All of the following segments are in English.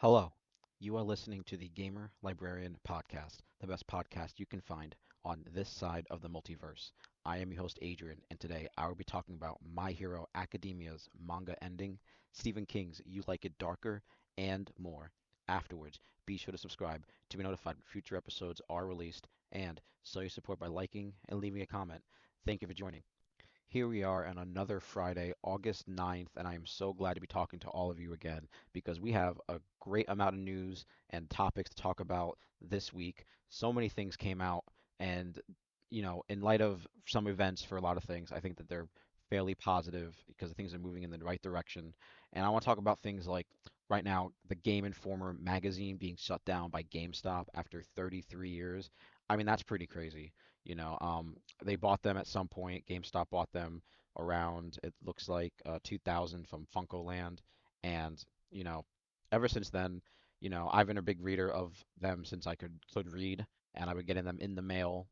Hello, you are listening to the Gamer Librarian Podcast, the best podcast you can find on this side of the multiverse. I am your host, Adrian, and today I will be talking about My Hero Academia's manga ending, Stephen King's You Like It Darker, and more. Afterwards, be sure to subscribe to be notified when future episodes are released, and show your support by liking and leaving a comment. Thank you for joining. Here we are on another Friday, August 9th, and I am so glad to be talking to all of you again because we have a great amount of news and topics to talk about this week. So many things came out, and in light of some events for a lot of things, I think that they're fairly positive because things are moving in the right direction. And I want to talk about things like right now, the Game Informer magazine being shut down by GameStop after 33 years. I mean, that's pretty crazy. You know, um, they bought them at some point. GameStop bought them around, it looks like 2000 from Funkoland. And, you know, ever since then, I've been a big reader of them since I could read, and I've been getting them in the mail.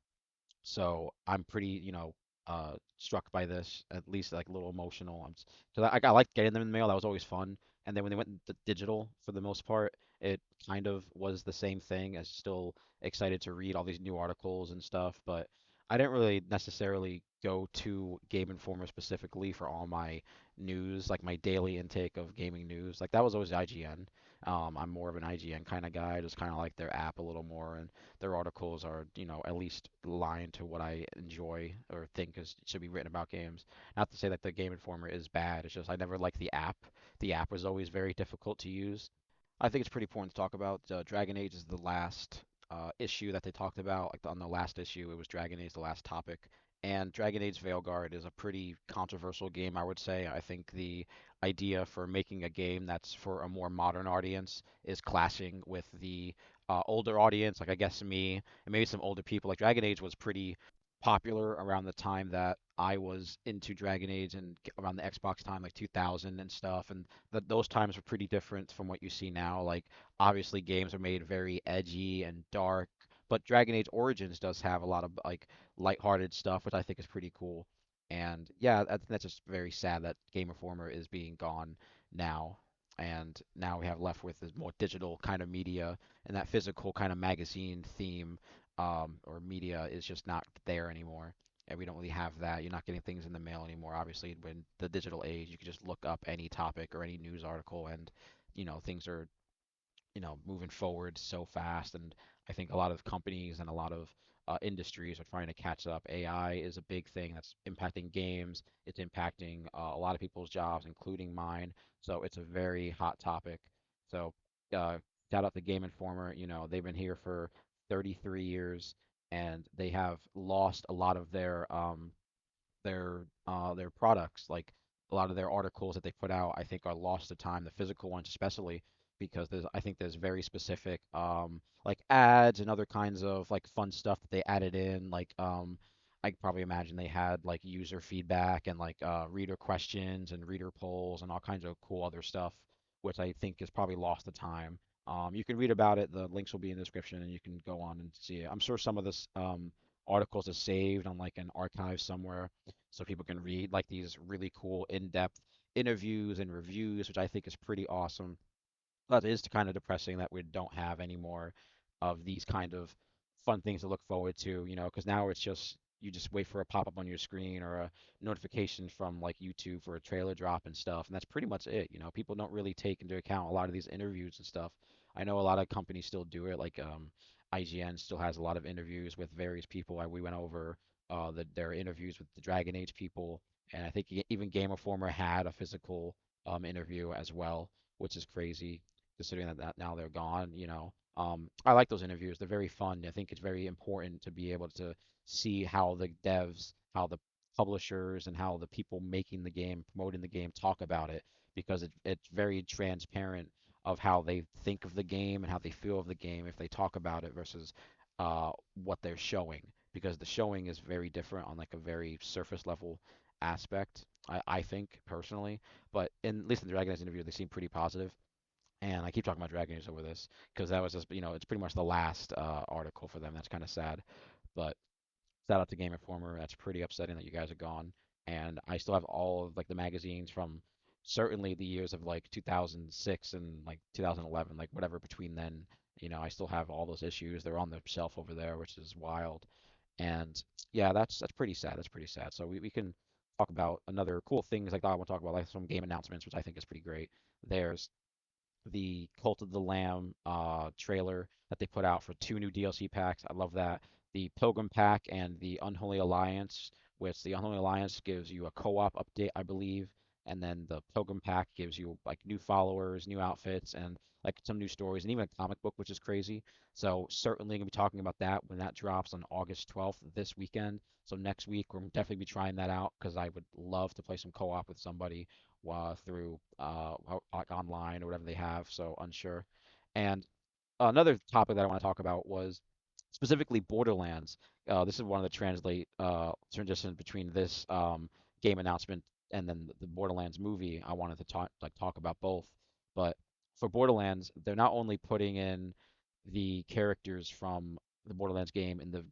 So I'm pretty, struck by this, at least like a little emotional. Because I liked getting them in the mail. That was always fun. And then when they went digital, for the most part, it kind of was the same thing. I was still excited to read all these new articles and stuff, but I didn't really necessarily go to Game Informer specifically for all my news, like my daily intake of gaming news. Like that was always IGN. I'm more of an IGN kind of guy. I just kind of like their app a little more, and their articles are, at least aligned to what I enjoy or think should be written about games. Not to say that the Game Informer is bad. It's just I never liked the app. The app was always very difficult to use. I think it's pretty important to talk about. Dragon Age is the last issue that they talked about. Like on the last issue, it was Dragon Age, the last topic. And Dragon Age Veilguard is a pretty controversial game, I would say. I think the idea for making a game that's for a more modern audience is clashing with the older audience, like I guess me and maybe some older people. Like Dragon Age was pretty popular around the time that I was into Dragon Age and around the Xbox time, like 2000 and stuff. And those times were pretty different from what you see now. Like obviously games are made very edgy and dark, but Dragon Age Origins does have a lot of like lighthearted stuff, which I think is pretty cool. And yeah, that's just very sad that Game Informer is being gone now. And now we have left with this more digital kind of media, and that physical kind of magazine theme or media is just not there anymore. And we don't really have that. You're not getting things in the mail anymore. Obviously, when the digital age, you can just look up any topic or any news article, and things are moving forward so fast. And I think a lot of companies and a lot of industries are trying to catch up. AI is a big thing that's impacting games. It's impacting a lot of people's jobs, including mine. So it's a very hot topic. So uh, shout out to Game Informer. They've been here for 33 years, and they have lost a lot of their products. Like a lot of their articles that they put out, I think are lost to time. The physical ones, especially because I think there's very specific like ads and other kinds of like fun stuff that they added in. Like I could probably imagine they had like user feedback and like reader questions and reader polls and all kinds of cool other stuff, which I think is probably lost to time. You can read about it. The links will be in the description, and you can go on and see it. I'm sure some of this articles is saved on like an archive somewhere, so people can read like these really cool in-depth interviews and reviews, which I think is pretty awesome. But it is kind of depressing that we don't have any more of these kind of fun things to look forward to, because now it's just you just wait for a pop-up on your screen or a notification from like YouTube for a trailer drop and stuff, and that's pretty much it. People don't really take into account a lot of these interviews and stuff. I know a lot of companies still do it, like IGN still has a lot of interviews with various people. We went over their interviews with the Dragon Age people, and I think even Game Informer had a physical interview as well, which is crazy considering that now they're gone. I like those interviews. They're very fun. I think it's very important to be able to see how the devs, how the publishers, and how the people making the game, promoting the game talk about it because it's very transparent of how they think of the game and how they feel of the game if they talk about it versus what they're showing because the showing is very different on like a very surface level aspect. I think personally, but at least in the Dragon Age interview, they seem pretty positive. And I keep talking about Dragon Age over this because that was just, it's pretty much the last article for them. That's kind of sad. But shout out to Game Informer. That's pretty upsetting that you guys are gone. And I still have all of like the magazines from certainly the years of like 2006 and like 2011, like whatever between then, I still have all those issues. They're on the shelf over there, which is wild. And yeah, that's pretty sad. That's pretty sad. So we can talk about another cool things like that. I want to talk about like some game announcements, which I think is pretty great. There's the Cult of the Lamb trailer that they put out for two new DLC packs. I love that. The Pilgrim pack and the Unholy Alliance, which the Unholy Alliance gives you a co-op update, I believe, and then the Pilgrim pack gives you like new followers, new outfits, and like some new stories, and even a comic book, which is crazy. So certainly gonna be talking about that when that drops on August 12th this weekend. So next week we're definitely be trying that out because I would love to play some co-op with somebody through like online or whatever they have. So unsure. And another topic that I want to talk about was specifically Borderlands. This is one of the transitions between this game announcement and then the Borderlands movie. I wanted to talk about both, but for Borderlands, they're not only putting in the characters from the Borderlands game in the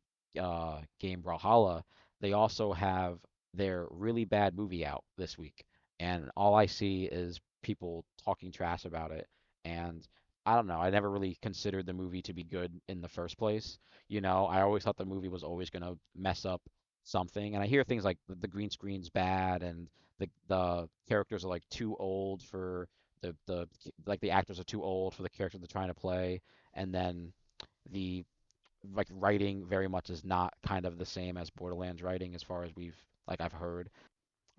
game Brawlhalla, they also have their really bad movie out this week, and all I see is people talking trash about it. And I don't know. I never really considered the movie to be good in the first place. I always thought the movie was always going to mess up something. And I hear things like the green screen's bad and the characters are like too old for the like the actors are too old for the character they're trying to play. And then the like writing very much is not kind of the same as Borderlands writing as far as I've heard.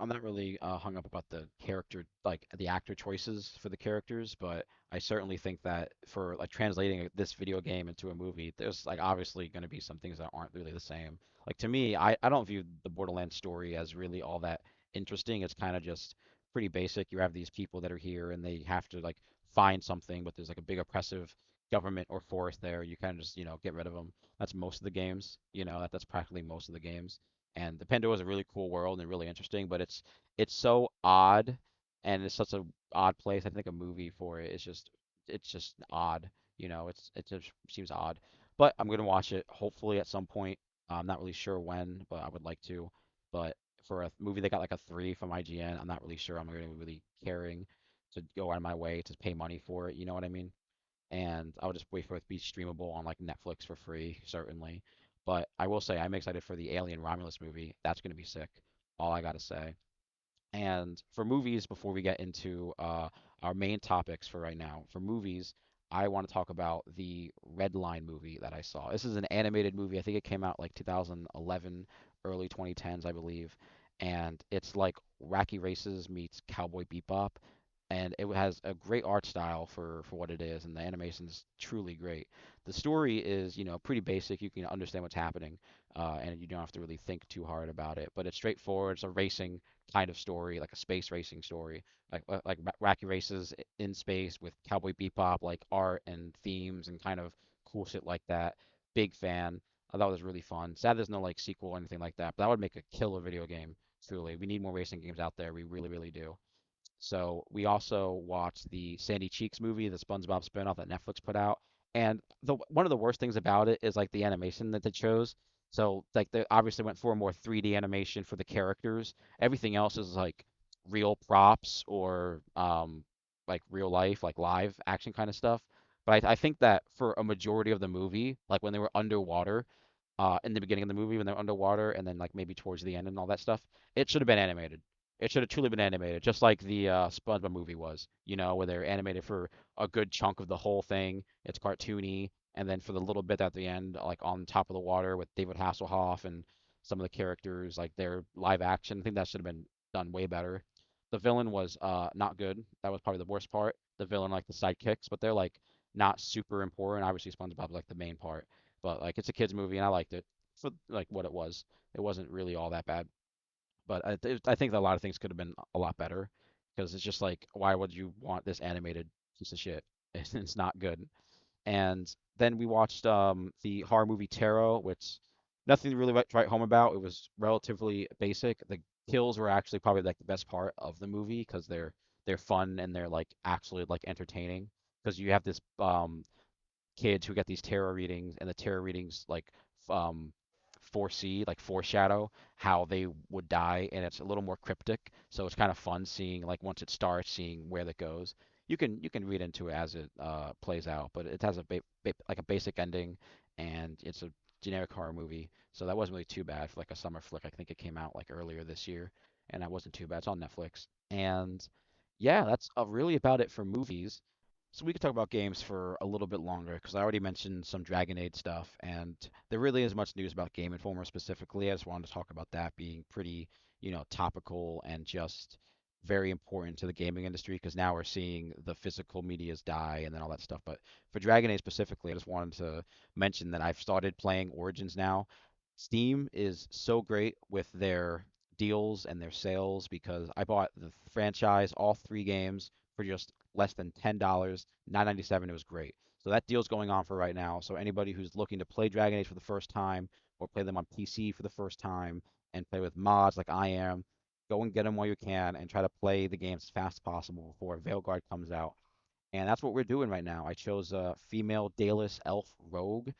I'm not really hung up about the character, like the actor choices for the characters, but I certainly think that for like translating this video game into a movie, there's like obviously going to be some things that aren't really the same. Like to me, I don't view the Borderlands story as really all that interesting. It's kind of just pretty basic. You have these people that are here and they have to like find something, but there's like a big oppressive government or force there. You kind of just, get rid of them. That's most of the games. That's practically most of the games. And the Pandora is a really cool world and really interesting, but it's so odd and it's such a odd place. I think a movie for it is just odd. It just seems odd. But I'm gonna watch it hopefully at some point. I'm not really sure when, but I would like to. But for a movie that got like a 3 from IGN, I'm not really sure I'm gonna be really caring to go out of my way to pay money for it. You know what I mean? And I'll just wait for it to be streamable on like Netflix for free, certainly. But I will say I'm excited for the Alien Romulus movie. That's gonna be sick. All I gotta say. And for movies, before we get into our main topics for right now, for movies, I want to talk about the Redline movie that I saw. This is an animated movie. I think it came out like 2011, early 2010s, I believe. And it's like Wacky Races meets Cowboy Bebop. And it has a great art style for what it is, and the animation's truly great. The story is, pretty basic. You can understand what's happening, and you don't have to really think too hard about it. But it's straightforward. It's a racing kind of story, like a space racing story, like Wacky Races in space with Cowboy Bebop, like art and themes and kind of cool shit like that. Big fan. I thought it was really fun. Sad there's no like sequel or anything like that, but that would make a killer video game. Truly, we need more racing games out there. We really, really do. So we also watched the Sandy Cheeks movie, the SpongeBob spinoff that Netflix put out. And the one of the worst things about it is like the animation that they chose. So like they obviously went for a more 3D animation for the characters. Everything else is like real props or like real life, like live action kind of stuff. But I think that for a majority of the movie, like when they were underwater, in the beginning of the movie when they're underwater, and then like maybe towards the end and all that stuff. It should have been animated. It should have truly been animated, just like the SpongeBob movie was. Where they're animated for a good chunk of the whole thing. It's cartoony, and then for the little bit at the end, like on top of the water with David Hasselhoff and some of the characters, like their live action. I think that should have been done way better. The villain was not good. That was probably the worst part. The villain, like the sidekicks, but they're like not super important. Obviously, SpongeBob's like the main part, but like it's a kids movie and I liked it for like what it was. It wasn't really all that bad, but I think that a lot of things could have been a lot better because it's just like why would you want this animated piece of shit? It's not good. And then we watched the horror movie Tarot, which nothing to really write home about. It was relatively basic. The kills were actually probably like the best part of the movie because they're fun and they're like actually like entertaining because you have this kids who get these tarot readings, and the tarot readings like um foresee, like foreshadow how they would die, and it's a little more cryptic. So it's kind of fun seeing like once it starts, seeing where that goes. You can read into it as it plays out, but it has like a basic ending, and it's a generic horror movie. So that wasn't really too bad for like a summer flick. I think it came out like earlier this year, and that wasn't too bad. It's on Netflix, and yeah, that's really about it for movies. So we could talk about games for a little bit longer because I already mentioned some Dragon Age stuff, and there really is much news about Game Informer specifically. I just wanted to talk about that being pretty, topical and just very important to the gaming industry because now we're seeing the physical medias die and then all that stuff. But for Dragon Age specifically, I just wanted to mention that I've started playing Origins now. Steam is so great with their deals and their sales because I bought the franchise, all three games, for just less than $10, 9.97. It was great. So that deal's going on for right now. So anybody who's looking to play Dragon Age for the first time or play them on PC for the first time and play with mods like I am, go and get them while you can and try to play the games as fast as possible before Veilguard comes out. And that's what we're doing right now. I chose a female Daedalus elf rogue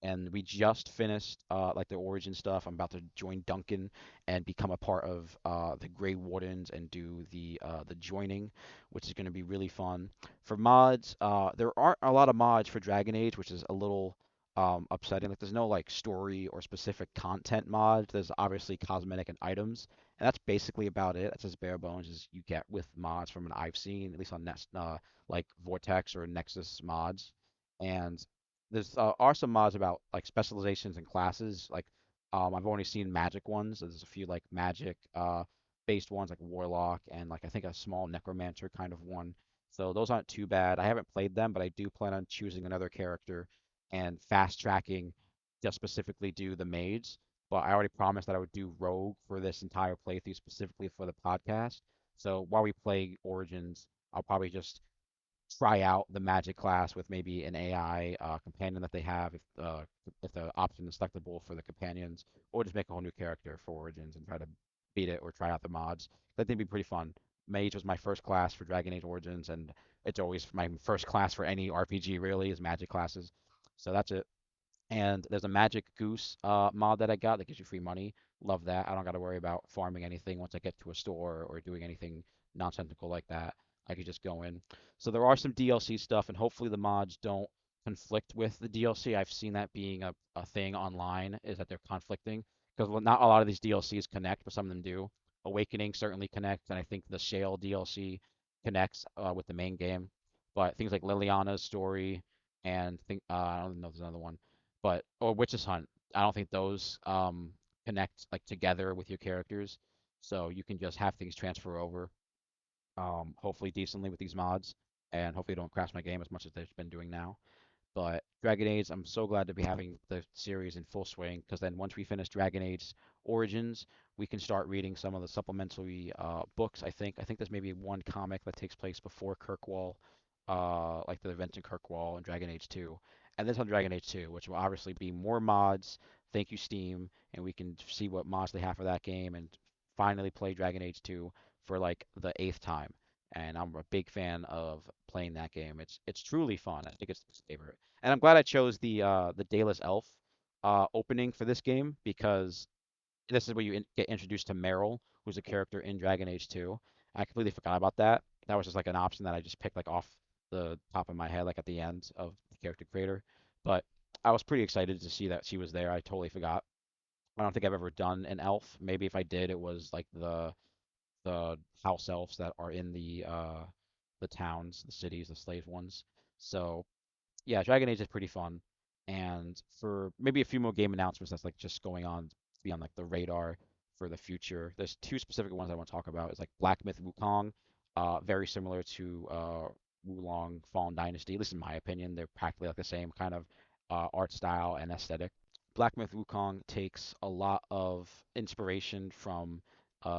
and we just finished like the origin stuff. I'm about to join Duncan and become a part of the Grey Wardens and do the joining, which is going to be really fun. For mods, there aren't a lot of mods for Dragon Age, which is a little upsetting. Like there's no like story or specific content mods. There's obviously cosmetic and items, and that's basically about it. That's as bare bones as you get with mods from what I've seen, at least on Nest, like Vortex or Nexus mods. And there's are some mods about like specializations and classes. Like I've only seen magic ones. There's a few like magic based ones like warlock and like I think a small necromancer kind of one. So those aren't too bad. I haven't played them, but I do plan on choosing another character and fast tracking just specifically do the mage. But I already promised that I would do rogue for this entire playthrough specifically for the podcast. So while we play Origins, I'll probably just try out the magic class with maybe an AI companion that they have if the option is selectable for the companions, or just make a whole new character for Origins and try to beat it or try out the mods. That would be pretty fun. Mage was my first class for Dragon Age Origins, and it's always my first class for any RPG really is magic classes. So that's it. And there's a Magic Goose mod that I got that gives you free money. Love that. I don't got to worry about farming anything once I get to a store or doing anything nonsensical like that. I could just go in. So there are some DLC stuff, and hopefully the mods don't conflict with the DLC. I've seen that being a thing online, is that they're conflicting. Because not a lot of these DLCs connect, but some of them do. Awakening certainly connects, and I think the Shale DLC connects with the main game. But things like Liliana's story and I don't know if there's another one or Witch's Hunt. I don't think those connect like together with your characters, so you can just have things transfer over, hopefully decently with these mods, and hopefully don't crash my game as much as they've been doing now. But Dragon Age, I'm so glad to be having the series in full swing because then once we finish Dragon Age Origins, we can start reading some of the supplementary books. I think there's maybe one comic that takes place before Kirkwall, like the events in Kirkwall and Dragon Age 2, and this on Dragon Age 2, which will obviously be more mods. Thank you Steam, and we can see what mods they have for that game and finally play Dragon Age 2 for like the eighth time. And I'm a big fan of playing that game. It's truly fun. I think it's my favorite. And I'm glad I chose the Daedalus Elf opening for this game because this is where you get introduced to Meryl, who's a character in Dragon Age 2. I completely forgot about that. That was just like an option that I just picked like off the top of my head, like at the end of the character creator. But I was pretty excited to see that she was there. I totally forgot. I don't think I've ever done an elf. Maybe if I did, it was like the house elves that are in the towns, the cities, the slave ones. So yeah, Dragon Age is pretty fun. And for maybe a few more game announcements that's like just going on to be on like the radar for the future. There's two specific ones I want to talk about. It's like Black Myth Wukong, very similar to Wulong Fallen Dynasty, at least in my opinion. They're practically like the same kind of art style and aesthetic. Black Myth Wukong takes a lot of inspiration from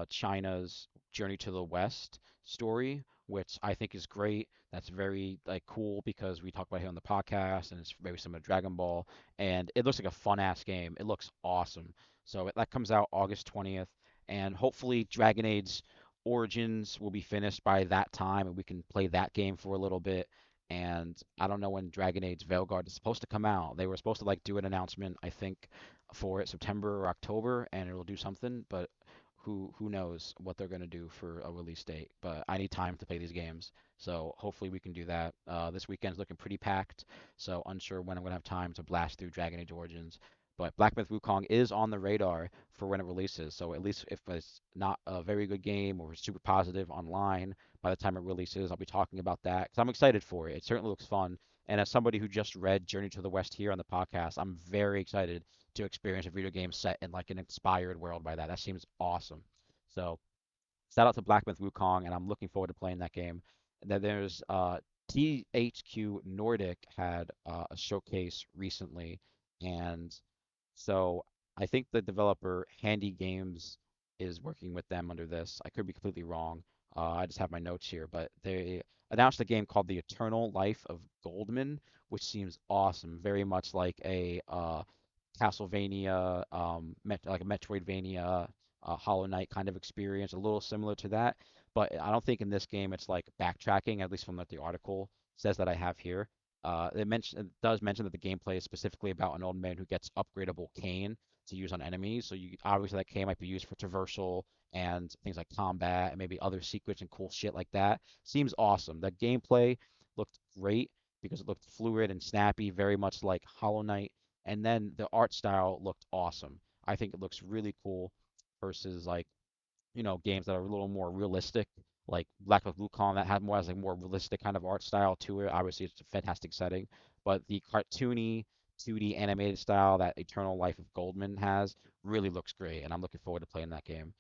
China's Journey to the West story, which I think is great. That's very like cool because we talk about it here on the podcast, and it's very similar to Dragon Ball, and it looks like a fun ass game. It looks awesome. So that comes out August 20th, and hopefully Dragon Age Origins will be finished by that time, and we can play that game for a little bit. and I don't know when Dragon Age Veilguard is supposed to come out. They were supposed to like do an announcement, I think, for it September or October, and it'll do something, but who knows what they're gonna do for a release date. But I need time to play these games, so hopefully we can do that. This weekend's looking pretty packed, so unsure when I'm gonna have time to blast through Dragon Age Origins. But Black Myth Wukong is on the radar for when it releases, so at least if it's not a very good game or super positive online, by the time it releases, I'll be talking about that because I'm excited for it. It certainly looks fun. And as somebody who just read Journey to the West here on the podcast, I'm very excited to experience a video game set in like an inspired world by that. That seems awesome. So shout out to Black Myth Wukong, and I'm looking forward to playing that game. And then there's THQ Nordic had a showcase recently, and so I think the developer Handy Games is working with them under this. I could be completely wrong. I just have my notes here, but they announced a game called The Eternal Life of Goldman, which seems awesome. Very much like a Castlevania, like a Metroidvania, Hollow Knight kind of experience, a little similar to that. But I don't think in this game it's like backtracking, at least from what the article says that I have here. It does mention that the gameplay is specifically about an old man who gets upgradable cane to use on enemies. So you obviously that cane might be used for traversal and things like combat and maybe other secrets and cool shit like that. Seems awesome. The gameplay looked great because it looked fluid and snappy, very much like Hollow Knight. And then the art style looked awesome. I think it looks really cool versus like games that are a little more realistic, like Black Myth Wukong that had more as a more realistic kind of art style to it. Obviously, it's a fantastic setting, but the cartoony 2D animated style that Eternal Life of Goldman has really looks great, and I'm looking forward to playing that game.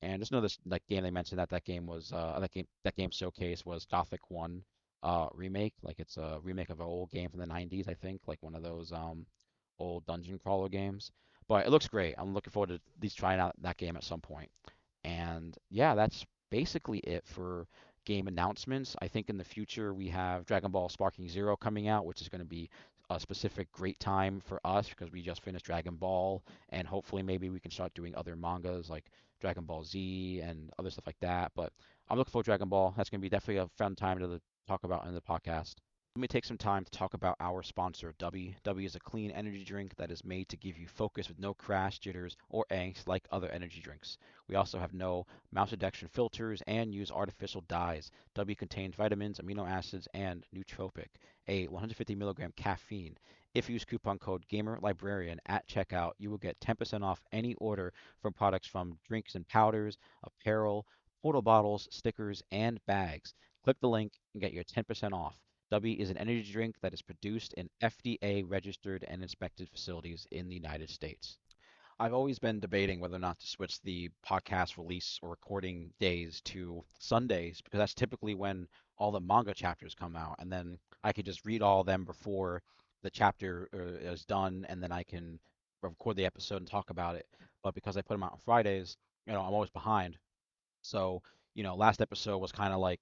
And just know this like game they mentioned that game was that game showcase was Gothic 1 remake, like it's a remake of an old game from the 90s, I think, like one of those old dungeon crawler games. But it looks great. I'm looking forward to at least trying out that game at some point. And yeah, that's basically it for game announcements. I think in the future we have Dragon Ball Sparking Zero coming out, which is going to be a specific great time for us because we just finished Dragon Ball, and hopefully maybe we can start doing other mangas like Dragon Ball Z and other stuff like that. But I'm looking for Dragon Ball. That's going to be definitely a fun time to talk about in the podcast. Let me take some time to talk about our sponsor, Dubby. Dubby is a clean energy drink that is made to give you focus with no crash, jitters, or angst like other energy drinks. We also have no maltodextrin filters and use artificial dyes. Dubby contains vitamins, amino acids, and nootropic, a 150 milligram caffeine. If you use coupon code GamerLibrarian at checkout, you will get 10% off any order from products from drinks and powders, apparel, portal bottles, stickers, and bags. Click the link and get your 10% off. Dubby is an energy drink that is produced in FDA registered and inspected facilities in the United States. I've always been debating whether or not to switch the podcast release or recording days to Sundays because that's typically when all the manga chapters come out, and then I could just read all of them before the chapter is done, and then I can record the episode and talk about it. But because I put them out on Fridays, I'm always behind. So, last episode was kind of like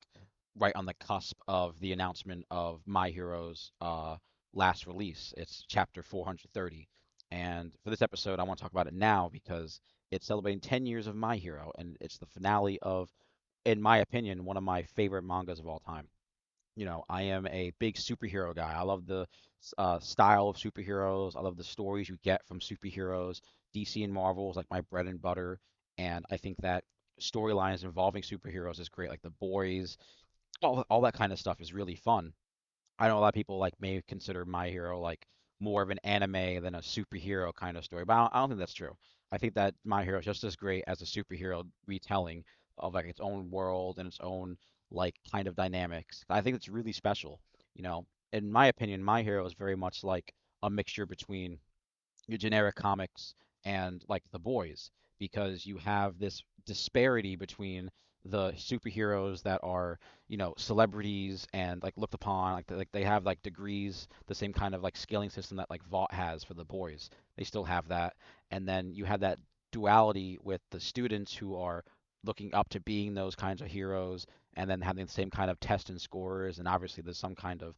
right on the cusp of the announcement of My Hero's last release. It's chapter 430. And for this episode, I want to talk about it now because it's celebrating 10 years of My Hero, and it's the finale of, in my opinion, one of my favorite mangas of all time. I am a big superhero guy. I love the style of superheroes. I love the stories you get from superheroes. DC and Marvel is like my bread and butter, and I think that storylines involving superheroes is great. Like The Boys, all that kind of stuff is really fun. I know a lot of people like may consider My Hero like more of an anime than a superhero kind of story, but I don't think that's true. I think that My Hero is just as great as a superhero retelling of like its own world and its own like kind of dynamics. I think it's really special. You know, in my opinion, My Hero is very much like a mixture between your generic comics and like the boys because you have this disparity between the superheroes that are celebrities and like looked upon like they have like degrees, the same kind of like scaling system that like Vought has for the boys. They still have that. And then you have that duality with the students who are looking up to being those kinds of heroes and then having the same kind of test and scores, and obviously there's some kind of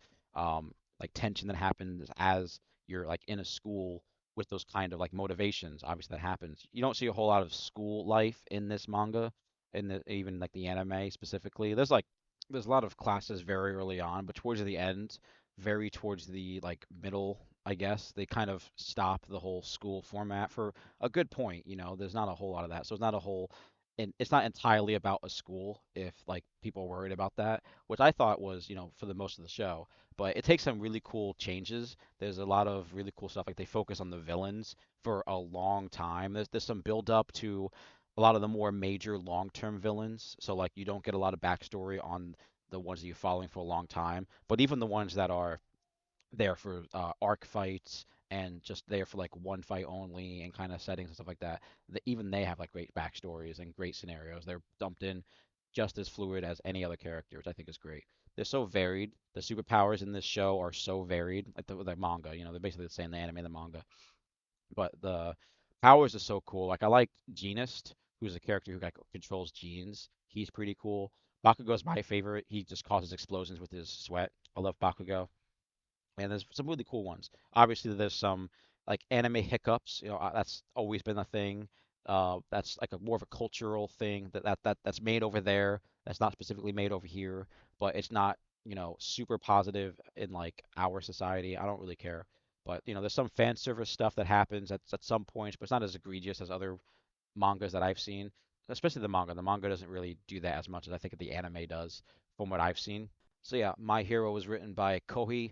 like tension that happens as you're like in a school with those kind of like motivations. Obviously, that happens. You don't see a whole lot of school life in this manga, in the even like the anime specifically. There's like there's a lot of classes very early on, but towards the end, very towards the like middle, I guess, they kind of stop the whole school format for a good point. There's not a whole lot of that. So it's not a whole, and it's not entirely about a school if like people are worried about that, which I thought was, for the most of the show. But it takes some really cool changes. There's a lot of really cool stuff. Like they focus on the villains for a long time. There's some build up to a lot of the more major long-term villains. So like you don't get a lot of backstory on the ones that you're following for a long time, but even the ones that are there for arc fights and just there for like one fight only and kind of settings and stuff like that, even they have like great backstories and great scenarios. They're dumped in just as fluid as any other character, which I think is great. They're so varied. The superpowers in this show are so varied, like the manga. They're basically the same, the anime and the manga. But the powers are so cool. Like I like Genist, who's a character who like controls genes. He's pretty cool. Bakugo's my favorite. He just causes explosions with his sweat. I love Bakugo. And there's some really cool ones. Obviously, there's some like anime hiccups. That's always been a thing. That's like a more of a cultural thing that's made over there. That's not specifically made over here, but it's not super positive in like our society. I don't really care. But there's some fan service stuff that happens at some points, but it's not as egregious as other mangas that I've seen. Especially the manga. The manga doesn't really do that as much as I think the anime does, from what I've seen. So yeah, My Hero was written by Kohi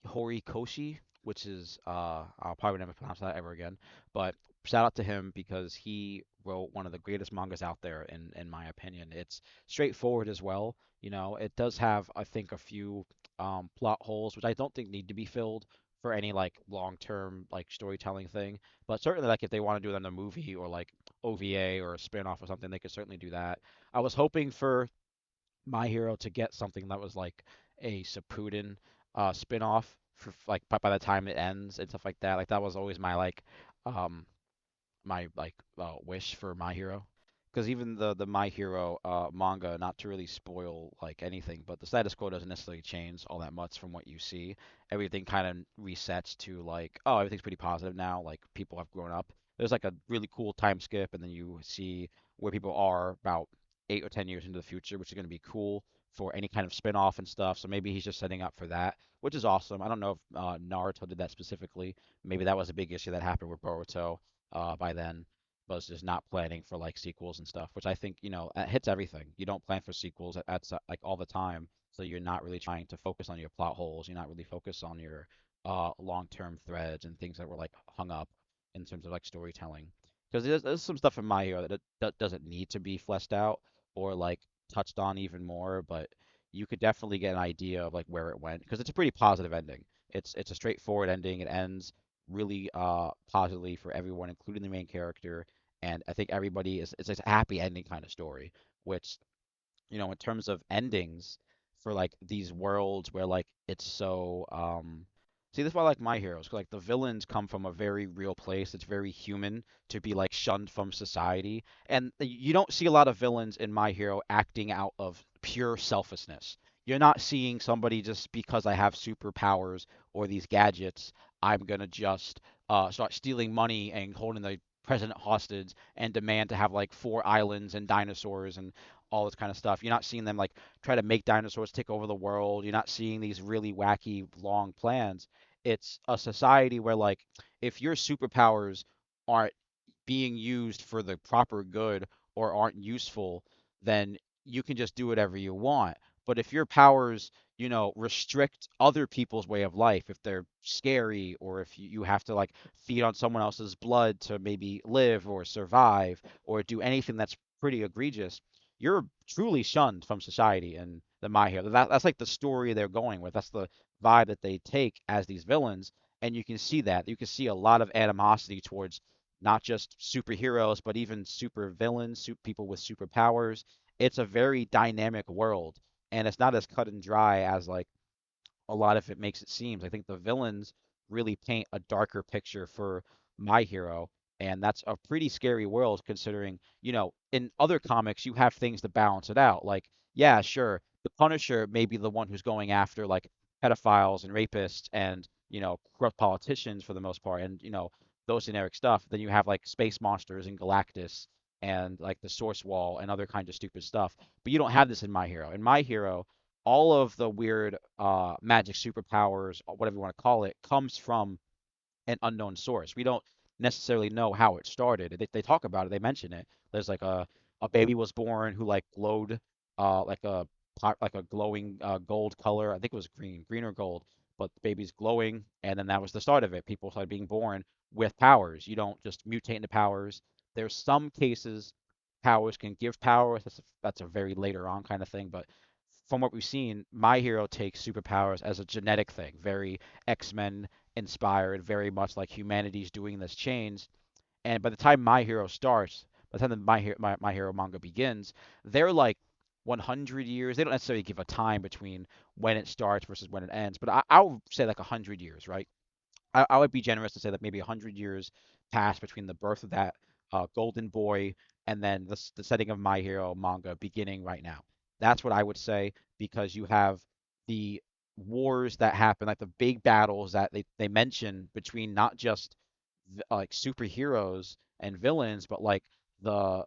Horikoshi, which is I'll probably never pronounce that ever again. But shout out to him because he wrote one of the greatest mangas out there in my opinion. It's straightforward as well. It does have I think a few plot holes which I don't think need to be filled for any like long-term like storytelling thing. But certainly like if they want to do it in a movie or like OVA or a spin-off or something, they could certainly do that. I was hoping for my Hero to get something that was like a Shippuden spin-off for like by the time it ends and stuff like that. Like that was always um my like wish for My Hero. Because even the My Hero manga, not to really spoil like anything, but the status quo doesn't necessarily change all that much from what you see. Everything kind of resets to like, oh, everything's pretty positive now. Like people have grown up. There's like a really cool time skip, and then you see where people are about 8 or 10 years into the future, which is going to be cool for any kind of spin-off and stuff. So maybe he's just setting up for that, which is awesome. I don't know if Naruto did that specifically. Maybe that was a big issue that happened with Boruto by then was just not planning for like sequels and stuff, which I think, it hits everything. You don't plan for sequels like all the time, so you're not really trying to focus on your plot holes. You're not really focused on your long-term threads and things that were like hung up in terms of like storytelling. Because there's some stuff in My Hero that doesn't need to be fleshed out or like touched on even more, but you could definitely get an idea of like where it went because it's a pretty positive ending. It's a straightforward ending. It ends really positively for everyone, including the main character. And I think everybody is it's a happy ending kind of story, which in terms of endings for like these worlds where like it's so see this is why I like My Heroes 'cause like the villains come from a very real place. It's very human to be like shunned from society. And you don't see a lot of villains in My Hero acting out of pure selfishness. You're not seeing somebody just because I have superpowers or these gadgets, I'm gonna just start stealing money and holding the president hostage and demand to have like 4 islands and dinosaurs and all this kind of stuff. You're not seeing them like try to make dinosaurs take over the world. You're not seeing these really wacky long plans. It's a society where like if your superpowers aren't being used for the proper good or aren't useful, then you can just do whatever you want. But if your powers, restrict other people's way of life, if they're scary or if you have to like feed on someone else's blood to maybe live or survive or do anything that's pretty egregious, you're truly shunned from society and the My Hero. That's like the story they're going with. That's the vibe that they take as these villains, and you can see that. You can see a lot of animosity towards not just superheroes, but even super villains, people with superpowers. It's a very dynamic world, and it's not as cut and dry as like a lot of it makes it seem. I think the villains really paint a darker picture for My Hero, and that's a pretty scary world considering, in other comics you have things to balance it out. Like, yeah, sure, the Punisher may be the one who's going after like pedophiles and rapists and, corrupt politicians for the most part, and those generic stuff. Then you have like space monsters and Galactus and like the source wall and other kinds of stupid stuff. But you don't have this in My Hero. In My Hero, all of the weird magic superpowers, or whatever you want to call it, comes from an unknown source. We don't necessarily know how it started. They talk about it. They mention it. There's like a baby was born who like glowed like a like a glowing gold color. I think it was green or gold. But the baby's glowing, and then that was the start of it. People started being born with powers. You don't just mutate into powers. There's some cases powers can give powers. That's a very later on kind of thing. But from what we've seen, My Hero takes superpowers as a genetic thing, very X-Men inspired, very much like humanity's doing this change. And by the time My Hero starts, by the time the My Hero manga begins, they're like 100 years. They don't necessarily give a time between when it starts versus when it ends, but I would say like 100 years, right? I would be generous to say that maybe 100 years passed between the birth of that golden boy and then the setting of My Hero manga beginning right now. That's what I would say because you have the wars that happen, like the big battles that they mention between not just like superheroes and villains, but like the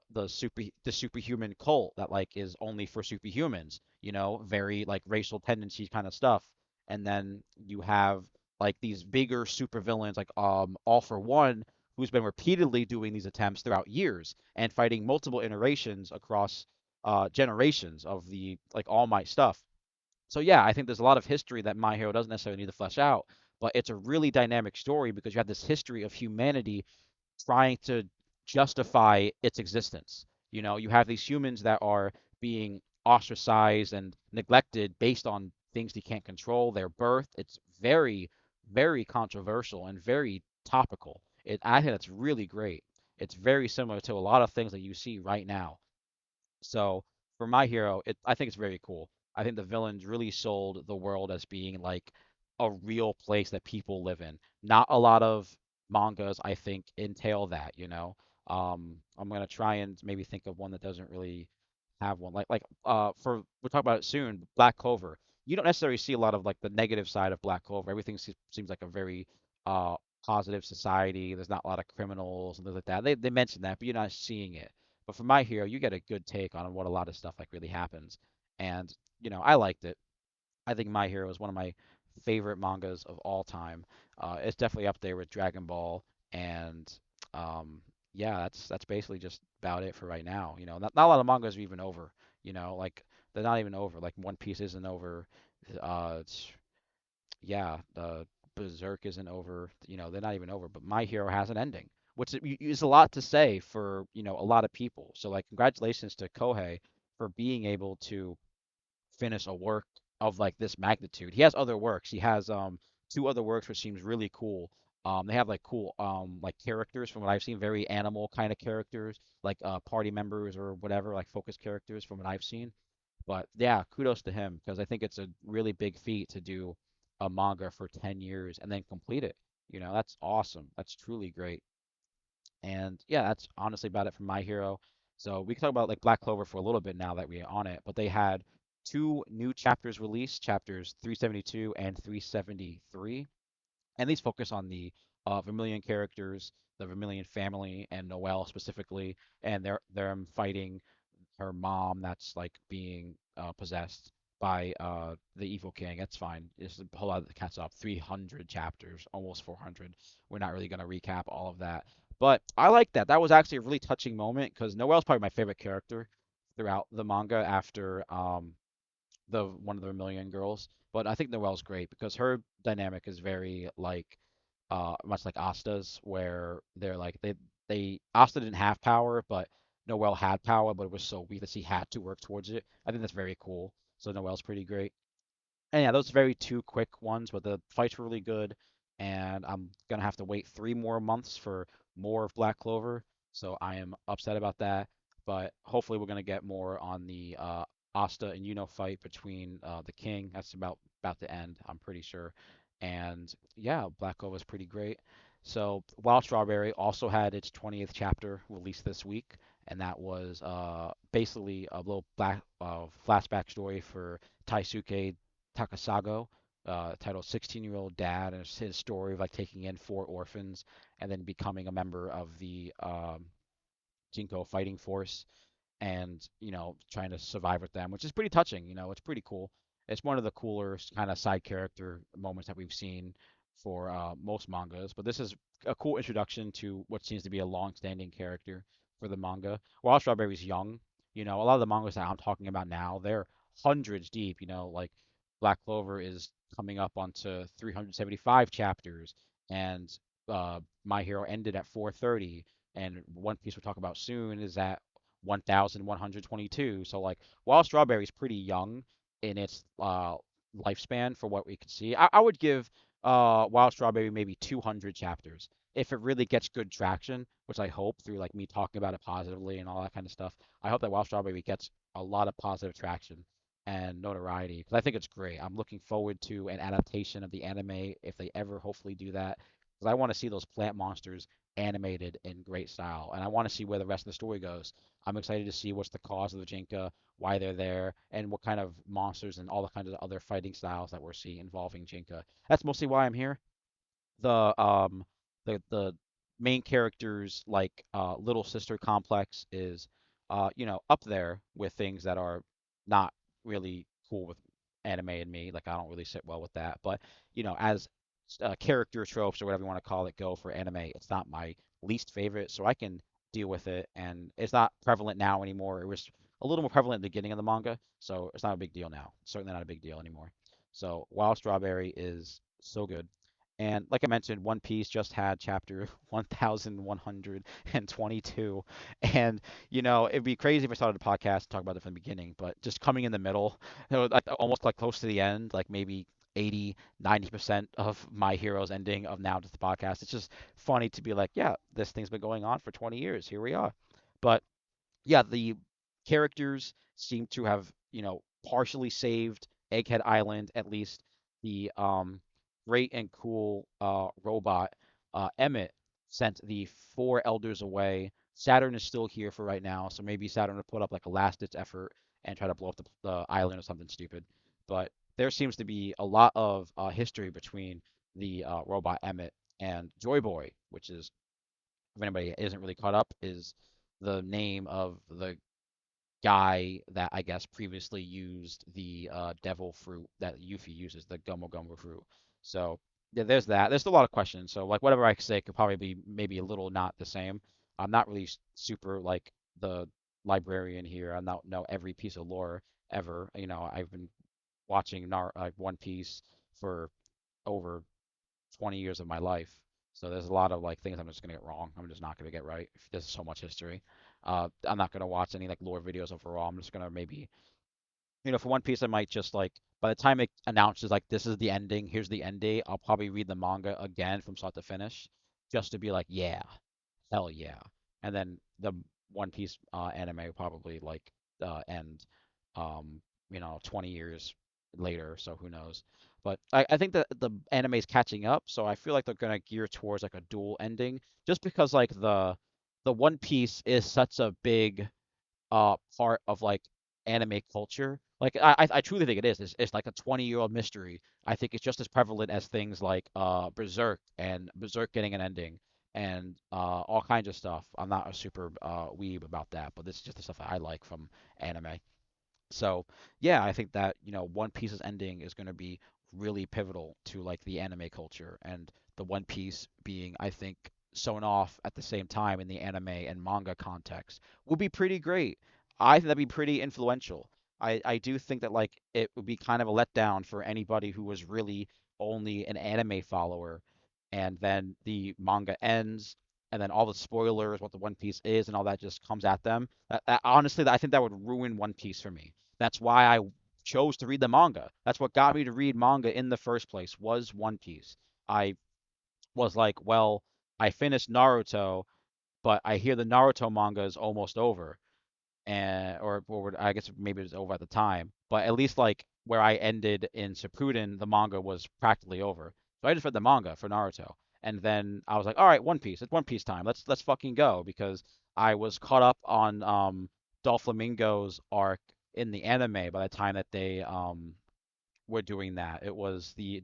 superhuman cult that like is only for superhumans, very like racial tendencies kind of stuff. And then you have like these bigger supervillains like All for One, who's been repeatedly doing these attempts throughout years and fighting multiple iterations across generations of the like All Might stuff. So yeah, I think there's a lot of history that My Hero doesn't necessarily need to flesh out, but it's a really dynamic story because you have this history of humanity trying to justify its existence. You have these humans that are being ostracized and neglected based on things they can't control, their birth. It's very, very controversial and very topical. I think that's really great. It's very similar to a lot of things that you see right now. So for My Hero, I think it's very cool. I think the villains really sold the world as being like a real place that people live in. Not a lot of mangas, I think, entail that. I'm gonna try and maybe think of one that doesn't really have one. For we'll talk about it soon, Black Clover. You don't necessarily see a lot of like the negative side of Black Clover. Everything seems like a very uh positive society. There's not a lot of criminals and things like that. They mention that, but you're not seeing it. But for My Hero, you get a good take on what a lot of stuff like really happens. And, I liked it. I think My Hero is one of my favorite mangas of all time. It's definitely up there with Dragon Ball, and um, yeah, that's basically just about it for right now. Not a lot of mangas are even over. Like they're not even over. Like One Piece isn't over. Yeah, Berserk isn't over. They're not even over. But My Hero has an ending, which is a lot to say for a lot of people. So like, congratulations to Kohei for being able to finish a work of like this magnitude. He has other works. He has two other works which seems really cool. They have like cool like characters from what I've seen, very animal kind of characters, like party members or whatever, like focus characters from what I've seen. But yeah, kudos to him because I think it's a really big feat to do a manga for 10 years and then complete it. That's awesome. That's truly great. And yeah, that's honestly about it for My Hero. So we can talk about like Black Clover for a little bit now that we're on it. But they had two new chapters released, chapters 372 and 373. And these focus on the Vermilion characters, the Vermilion family, and Noelle specifically, and they're fighting her mom that's like being possessed by the evil king. That's fine. It's a whole lot of catch up. 300 chapters, almost 400. We're not really gonna recap all of that, but I like that. That was actually a really touching moment because Noelle's probably my favorite character throughout the manga after the one of the Vermilion girls. But I think Noelle's great because her dynamic is very like much like Asta's, where they're like they Asta didn't have power, but Noelle had power, but it was so weak that she had to work towards it. I think that's very cool. So Noelle's pretty great. And yeah, those very two quick ones, but the fights were really good. And I'm gonna have to wait 3 more months for more of Black Clover, so I am upset about that. But hopefully, we're gonna get more on the Asta and Yuno fight between the King. That's about to end, I'm pretty sure. And yeah, Black Clover is pretty great. So Wild Strawberry also had its 20th chapter released this week, and that was basically a little black flashback story for Taisuke Takasago, titled 16-Year-Old Dad, and it's his story of like taking in four orphans and then becoming a member of the Jinko fighting force and trying to survive with them, which is pretty touching. It's pretty cool. It's one of the cooler kind of side character moments that we've seen for most mangas. But this is a cool introduction to what seems to be a long-standing character for the manga. While Strawberry's young, a lot of the mangas that I'm talking about now, they're hundreds deep. Like Black Clover is coming up onto 375 chapters, and My Hero ended at 430, and One Piece we'll talk about soon is at 1122. So like while Strawberry's pretty young in its lifespan for what we could see, I would give Wild Strawberry maybe 200 chapters. If it really gets good traction, which I hope through like me talking about it positively and all that kind of stuff, I hope that Wild Strawberry gets a lot of positive traction and notoriety because I think it's great. I'm looking forward to an adaptation of the anime if they ever hopefully do that because I want to see those plant monsters animated in great style and I want to see where the rest of the story goes. I'm excited to see what's the cause of the Jinka, why they're there, and what kind of monsters and all the kinds of other fighting styles that we're seeing involving Jinka. That's mostly why I'm here. The main character's like little sister complex is up there with things that are not really cool with anime and me. Like I don't really sit well with that. But as character tropes or whatever you want to call it go for anime, it's not my least favorite, so I can deal with it. And it's not prevalent now anymore. It was a little more prevalent in the beginning of the manga, so it's not a big deal now. Certainly not a big deal anymore. So Wild Strawberry is so good. And like I mentioned, One Piece just had chapter 1122. And, it'd be crazy if I started a podcast and talk about it from the beginning, but just coming in the middle, like almost like close to the end, like maybe 80, 90% of my hero's ending of now just the podcast. It's just funny to be like, yeah, this thing's been going on for 20 years. Here we are. But yeah, the characters seem to have, partially saved Egghead Island, at least the great and cool robot Emmett sent the four elders away. Saturn is still here for right now, so maybe Saturn will put up like a last ditch effort and try to blow up the island or something stupid. But there seems to be a lot of history between the robot Emmett and Joy Boy, which is, if anybody isn't really caught up, is the name of the guy that I guess previously used the devil fruit that Yuffie uses, the Gomu Gomu fruit. So yeah, there's that. There's still a lot of questions. So like whatever I say could probably be maybe a little not the same. I'm not really super like the librarian here. I don't know every piece of lore ever. I've been watching One Piece for over 20 years of my life. So there's a lot of like things I'm just gonna get wrong. I'm just not gonna get right. There's so much history. I'm not gonna watch any like lore videos overall. I'm just gonna maybe, for One Piece, I might just like by the time it announces like this is the ending, here's the end date, I'll probably read the manga again from start to finish, just to be like, yeah, hell yeah. And then the One Piece anime will probably like end, um, 20 years later, so who knows. But I think that the anime is catching up, so I feel like they're gonna gear towards like a dual ending, just because like the One Piece is such a big part of like anime culture. Like I truly think it is. It's like a 20-year-old mystery. I think it's just as prevalent as things like Berserk and Berserk getting an ending and all kinds of stuff. I'm not a super weeb about that, but this is just the stuff that I like from anime. So yeah, I think that One Piece's ending is going to be really pivotal to like the anime culture, and the One Piece being, I think, sewn off at the same time in the anime and manga context would be pretty great. I think that'd be pretty influential. I do think that like it would be kind of a letdown for anybody who was really only an anime follower, and then the manga ends, and then all the spoilers, what the One Piece is, and all that just comes at them. Honestly, I think that would ruin One Piece for me. That's why I chose to read the manga. That's what got me to read manga in the first place was One Piece. I was like, well, I finished Naruto, but I hear the Naruto manga is almost over, and or I guess maybe it was over at the time, but at least like where I ended in Shippuden, the manga was practically over. So I just read the manga for Naruto, and then I was like, all right, One Piece, it's One Piece time. Let's fucking go because I was caught up on Doflamingo's arc in the anime by the time that they were doing that. It was the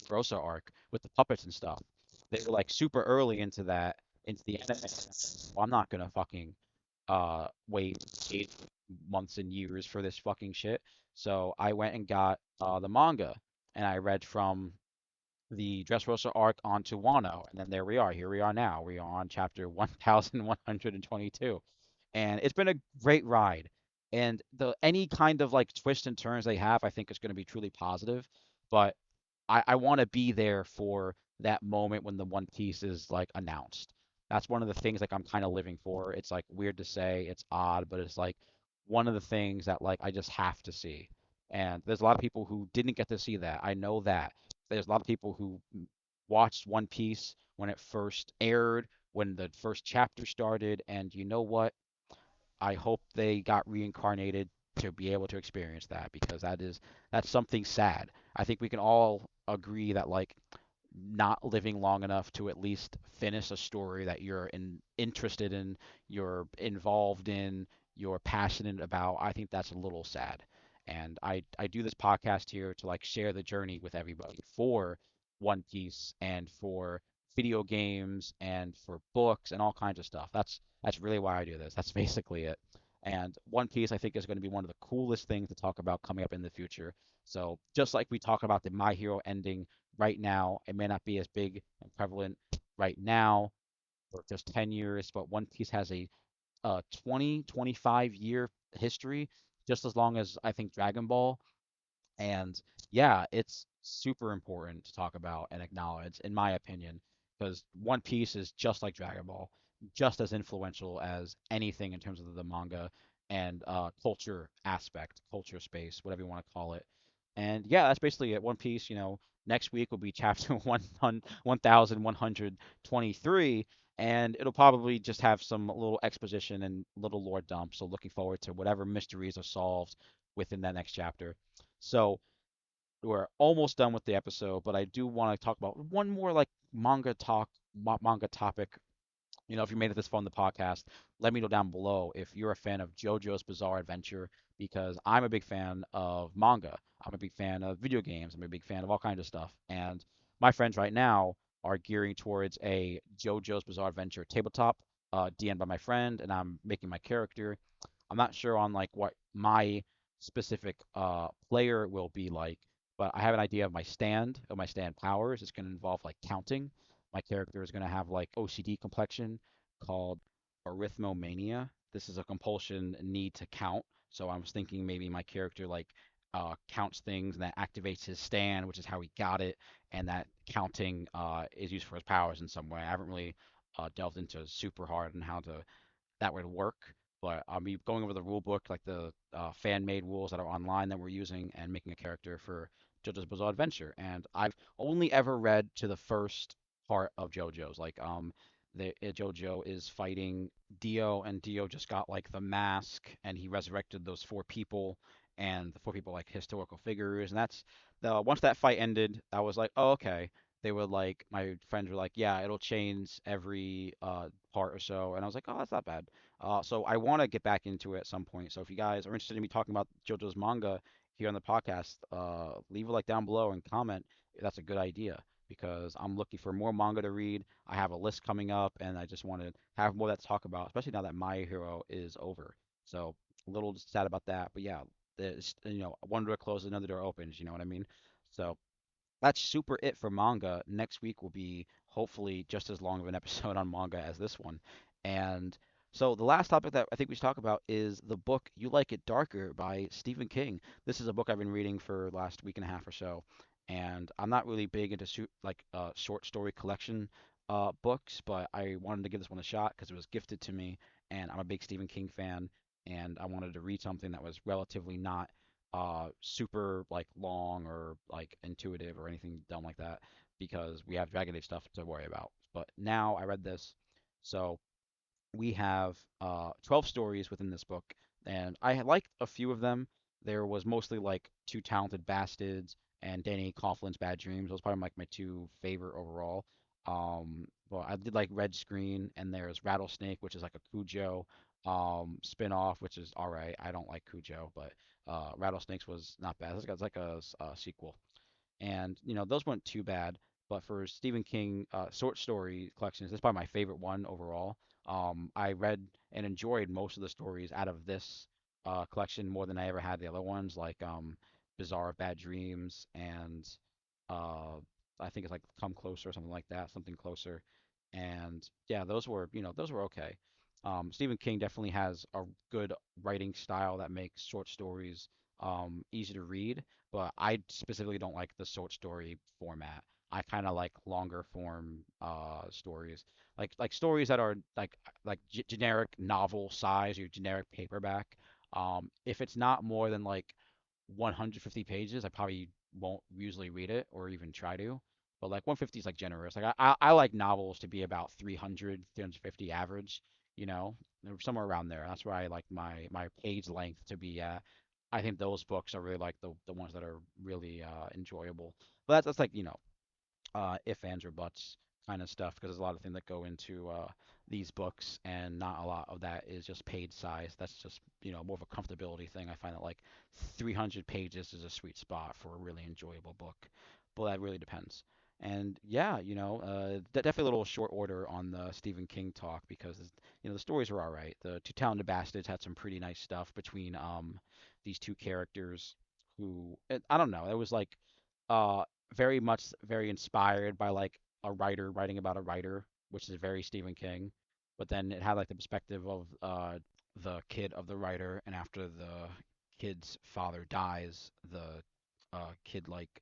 Rosa arc with the puppets and stuff. They were like super early into that, into the anime. Well, I'm not gonna fucking wait 8 months and years for this fucking shit. So I went and got the manga, and I read from the Dressrosa arc onto Wano, and then there we are. Here we are now. We are on chapter 1122, and it's been a great ride. And the any kind of like twists and turns they have, I think is going to be truly positive. But I want to be there for that moment when the One Piece is like announced. That's one of the things like I'm kind of living for. It's like weird to say, it's odd, but it's like one of the things that like I just have to see. And there's a lot of people who didn't get to see that. I know that. There's a lot of people who watched One Piece when it first aired, when the first chapter started, and you know what? I hope they got reincarnated to be able to experience that because that's something sad. I think we can all agree that like not living long enough to at least finish a story that interested in, you're involved in, you're passionate about. I think that's a little sad. And I do this podcast here to like share the journey with everybody for One Piece and for video games and for books and all kinds of stuff. That's really why I do this. That's basically it. And One Piece I think is going to be one of the coolest things to talk about coming up in the future. So just like we talk about the My Hero ending right now. It may not be as big and prevalent right now for just 10 years, but One Piece has a 20, 25-year history, just as long as I think Dragon Ball. And yeah, it's super important to talk about and acknowledge, in my opinion, because One Piece is just like Dragon Ball, just as influential as anything in terms of the manga and culture aspect, culture space, whatever you want to call it. And yeah, that's basically it. One Piece, next week will be chapter 1123, and it'll probably just have some little exposition and little lore dump. So looking forward to whatever mysteries are solved within that next chapter. So we're almost done with the episode, but I do want to talk about one more like manga topic. If you made it this far in the podcast, let me know down below if you're a fan of JoJo's Bizarre Adventure because I'm a big fan of manga. I'm a big fan of video games. I'm a big fan of all kinds of stuff. And my friends right now are gearing towards a JoJo's Bizarre Adventure tabletop, DM'd by my friend, and I'm making my character. I'm not sure on like what my specific player will be like, but I have an idea of my stand powers. It's going to involve like counting. My character is going to have like OCD complexion called arithmomania. This is a compulsion need to count. So I was thinking maybe my character like counts things and that activates his stand, which is how he got it, and that counting is used for his powers in some way. I haven't really delved into super hard on how to that would work. But I'll be going over the rule book, like the fan-made rules that are online that we're using, and making a character for JoJo's Bizarre Adventure. And I've only ever read to the first part of JoJo's. Like, JoJo is fighting Dio, and Dio just got like the mask, and he resurrected those four people, and the four people like historical figures. And that's the once that fight ended, I was like, oh okay. They were like, my friends were like, yeah, it'll change every part or so, and I was like, oh, that's not bad. So I want to get back into it at some point. So if you guys are interested in me talking about JoJo's manga here on the podcast, leave a like down below and comment if that's a good idea because I'm looking for more manga to read. I have a list coming up, and I just want to have more that to talk about, especially now that My Hero is over. So a little sad about that, but yeah, one door closes, another door opens. You know what I mean? So that's super it for manga. Next week will be hopefully just as long of an episode on manga as this one. And so the last topic that I think we should talk about is the book You Like It Darker by Stephen King. This is a book I've been reading for the last week and a half or so. And I'm not really big into short story collection books, but I wanted to give this one a shot because it was gifted to me, and I'm a big Stephen King fan, and I wanted to read something that was relatively not super like long or like intuitive or anything dumb like that because we have Dragon Age stuff to worry about. But now I read this, so we have 12 stories within this book, and I had liked a few of them. There was mostly like Two Talented Bastards and Danny Coughlin's Bad Dreams. Those probably like my two favorite overall. But I did like Red Screen, and there's Rattlesnake, which is like a Cujo spin-off, which is all right. I don't like Cujo, but Rattlesnakes was not bad. It's like a sequel, and those weren't too bad. But for Stephen King short story collections, this is probably my favorite one overall. I read and enjoyed most of the stories out of this collection more than I ever had the other ones, like Bizarre Bad Dreams and uh, I think it's like Come Closer or something like that, something closer. And yeah, those were okay. Stephen King definitely has a good writing style that makes short stories easy to read, but I specifically don't like the short story format. I kind of like longer form stories, like stories that are like generic novel size or generic paperback. If it's not more than like 150 pages, I probably won't usually read it or even try to. But like 150 is like generous. Like I like novels to be about 300, 350 average, you know, somewhere around there. That's where I like my page length to be at. I think those books are really like the ones that are really enjoyable. But that's like, if, ands, or buts kind of stuff because there's a lot of things that go into these books, and not a lot of that is just page size. That's just, more of a comfortability thing. I find that like 300 pages is a sweet spot for a really enjoyable book, but that really depends. And yeah, definitely a little short order on the Stephen King talk because the stories were all right. The Two Talented Bastards had some pretty nice stuff between these two characters who I don't know. It was like uh very much very inspired by like a writer writing about a writer, which is very Stephen King. But then it had like the perspective of the kid of the writer, and after the kid's father dies, the kid like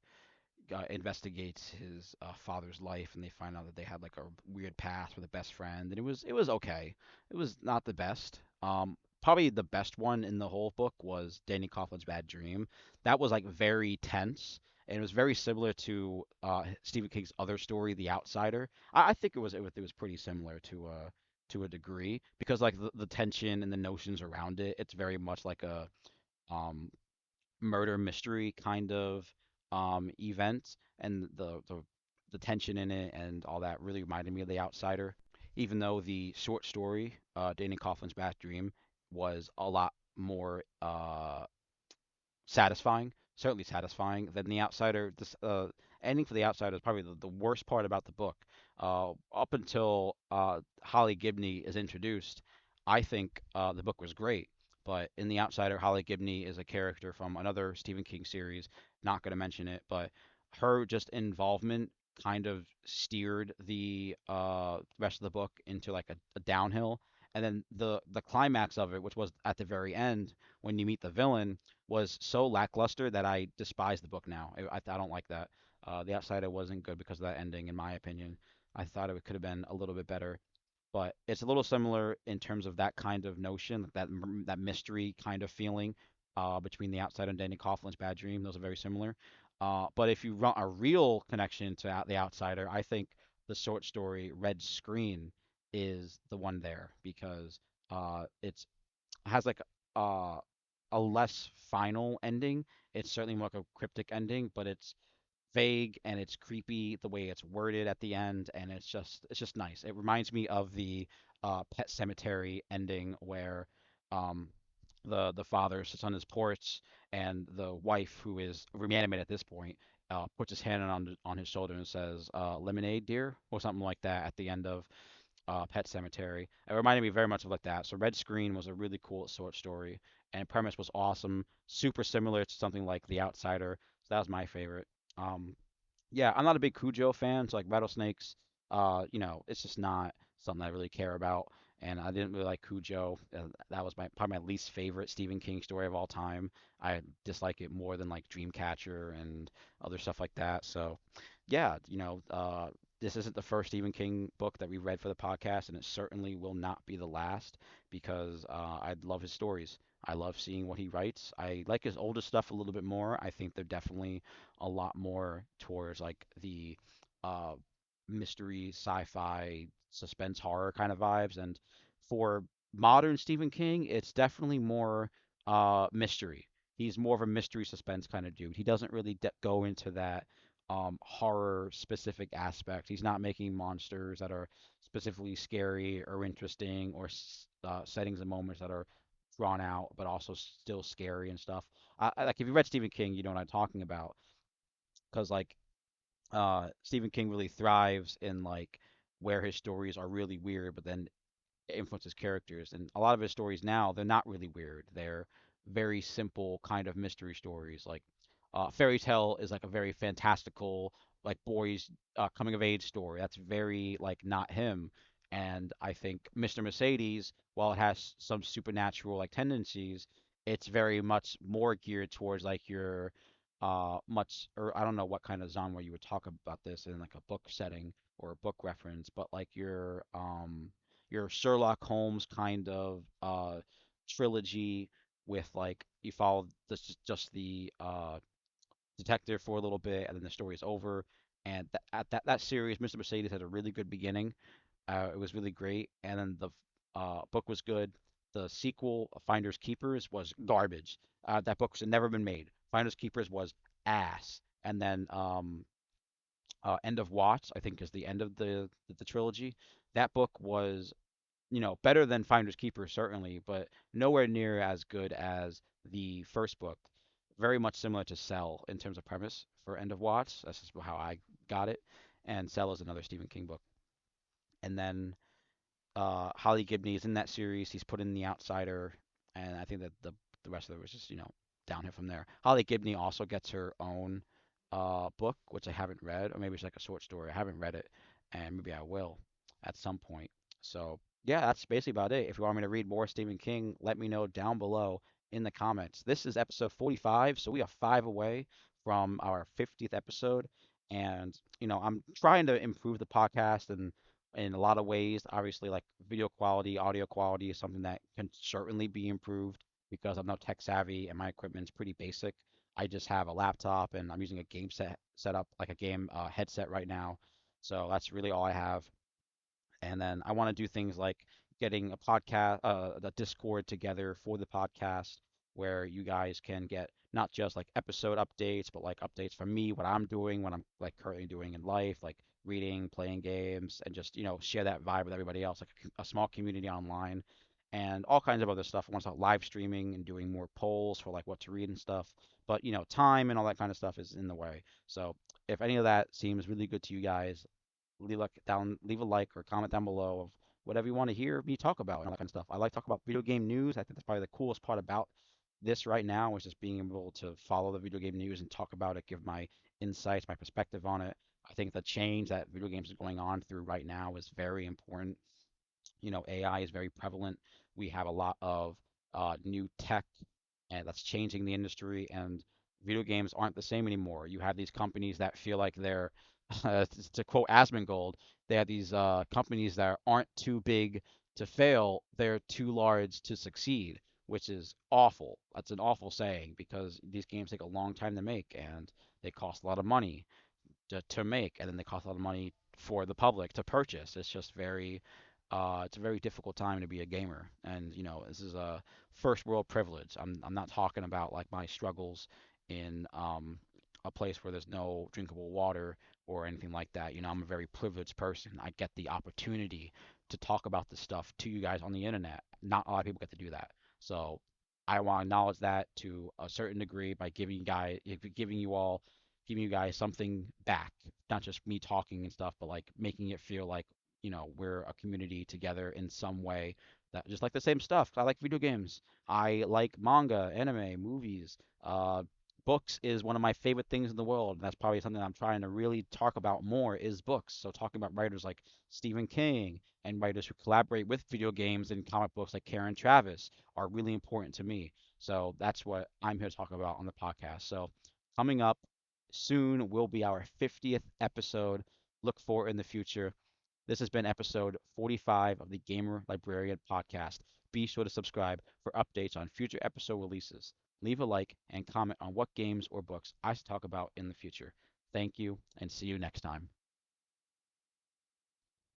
investigates his father's life, and they find out that they had like a weird past with a best friend, and it was okay. It was not the best. Probably the best one in the whole book was Danny Coughlin's Bad Dream. That was like very tense, and it was very similar to Stephen King's other story, The Outsider. I think it was pretty similar to a degree because like the tension and the notions around it, it's very much like a um murder mystery kind of event, and the tension in it and all that really reminded me of The Outsider. Even though the short story, Danny Coughlin's Bad Dream, was a lot more satisfying, certainly satisfying than The Outsider. This ending for The Outsider is probably the worst part about the book. Up until Holly Gibney is introduced, I think the book was great. But in The Outsider, Holly Gibney is a character from another Stephen King series. Not going to mention it, but her just involvement kind of steered the rest of the book into like a downhill. And then the climax of it, which was at the very end when you meet the villain, was so lackluster that I despise the book now. I don't like that. The Outsider wasn't good because of that ending, in my opinion. I thought it could have been a little bit better, but it's a little similar in terms of that kind of notion, that mystery kind of feeling between The Outsider and Danny Coughlin's Bad Dream. Those are very similar. But if you run a real connection to The Outsider, I think the short story Red Screen is the one there because it's has like uh, a less final ending. It's certainly more like a cryptic ending, but it's vague and it's creepy the way it's worded at the end, and it's just nice. It reminds me of the Pet Cemetery ending where um, the father sits on his porch and the wife, who is reanimated at this point, puts his hand on his shoulder and says, "Lemonade, dear," or something like that at the end of Pet Cemetery. It reminded me very much of like that. So Red Screen was a really cool short story, and premise was awesome, super similar to something like The Outsider. So that was my favorite. Um, yeah, I'm not a big Cujo fan, so like rattlesnakes, it's just not something I really care about. And I didn't really like Cujo. That was probably my least favorite Stephen King story of all time. I dislike it more than like Dreamcatcher and other stuff like that. So, yeah, this isn't the first Stephen King book that we read for the podcast, and it certainly will not be the last because I love his stories. I love seeing what he writes. I like his older stuff a little bit more. I think they're definitely a lot more towards like the uh, mystery, sci-fi, suspense horror kind of vibes. And for modern Stephen King, it's definitely more mystery. He's more of a mystery suspense kind of dude. He doesn't really go into that horror specific aspect. He's not making monsters that are specifically scary or interesting, or settings and moments that are drawn out but also still scary and stuff. Like if you read Stephen King, you know what I'm talking about because like Stephen King really thrives in like where his stories are really weird, but then influences characters. And a lot of his stories now, they're not really weird. They're very simple kind of mystery stories. Like Fairy Tale is like a very fantastical, like boys coming of age story. That's very like not him. And I think Mr. Mercedes, while it has some supernatural like tendencies, it's very much more geared towards like your much or I don't know what kind of genre you would talk about this in like a book setting or a book reference, but like your Sherlock Holmes kind of trilogy with like you follow this just the detective for a little bit and then the story is over. And at that series, Mr. Mercedes had a really good beginning. It was really great, and then the book was good. The sequel, Finders Keepers, was garbage. That book should never been made. Finders Keepers was ass. And then End of Watch, I think, is the end of the trilogy. That book was better than Finders Keepers certainly, but nowhere near as good as the first book. Very much similar to Cell in terms of premise for End of Watch. That's just how I got it. And Cell is another Stephen King book. And then Holly Gibney is in that series. He's put in The Outsider, and I think that the rest of it was just downhill from there. Holly Gibney also gets her own book, which I haven't read, or maybe it's like a short story. I haven't read it, and maybe I will at some point. So yeah, that's basically about it. If you want me to read more Stephen King, let me know down below in the comments. This is episode 45, so we are five away from our 50th episode. And I'm trying to improve the podcast and in a lot of ways. Obviously, like video quality, audio quality is something that can certainly be improved because I'm not tech savvy and my equipment's pretty basic. I just have a laptop and I'm using a game set up, like a game headset right now. So that's really all I have. And then I want to do things like getting a podcast, the Discord together for the podcast where you guys can get not just like episode updates, but like updates from me, what I'm doing, what I'm like currently doing in life, like reading, playing games, and just, share that vibe with everybody else, like a small community online and all kinds of other stuff. I want to start live streaming and doing more polls for like what to read and stuff. But, time and all that kind of stuff is in the way. So if any of that seems really good to you guys, leave a like or comment down below of whatever you want to hear me talk about and all that kind of stuff. I like to talk about video game news. I think that's probably the coolest part about this right now is just being able to follow the video game news and talk about it, give my insights, my perspective on it. I think the change that video games is going on through right now is very important. AI is very prevalent. We have a lot of new tech, and that's changing the industry. And video games aren't the same anymore. You have these companies that feel like they're, to quote Asmongold, they have these companies that aren't too big to fail, they're too large to succeed, which is awful. That's an awful saying because these games take a long time to make and they cost a lot of money to make, and then they cost a lot of money for the public to purchase. It's just it's a very difficult time to be a gamer, and this is a first world privilege. I'm not talking about like my struggles in a place where there's no drinkable water or anything like that. I'm a very privileged person. I get the opportunity to talk about this stuff to you guys on the internet. Not a lot of people get to do that. So I want to acknowledge that to a certain degree by giving you all giving you guys something back, not just me talking and stuff, but like making it feel like, we're a community together in some way that just like the same stuff. I like video games. I like manga, anime, movies. Books is one of my favorite things in the world. And that's probably something I'm trying to really talk about more is books. So talking about writers like Stephen King and writers who collaborate with video games and comic books like Karen Travis are really important to me. So that's what I'm here to talk about on the podcast. So coming up soon will be our 50th episode. Look for in the future. This has been episode 45 of the Gamer Librarian podcast. Be sure to subscribe for updates on future episode releases. Leave a like and comment on what games or books I should talk about in the future. Thank you and see you next time.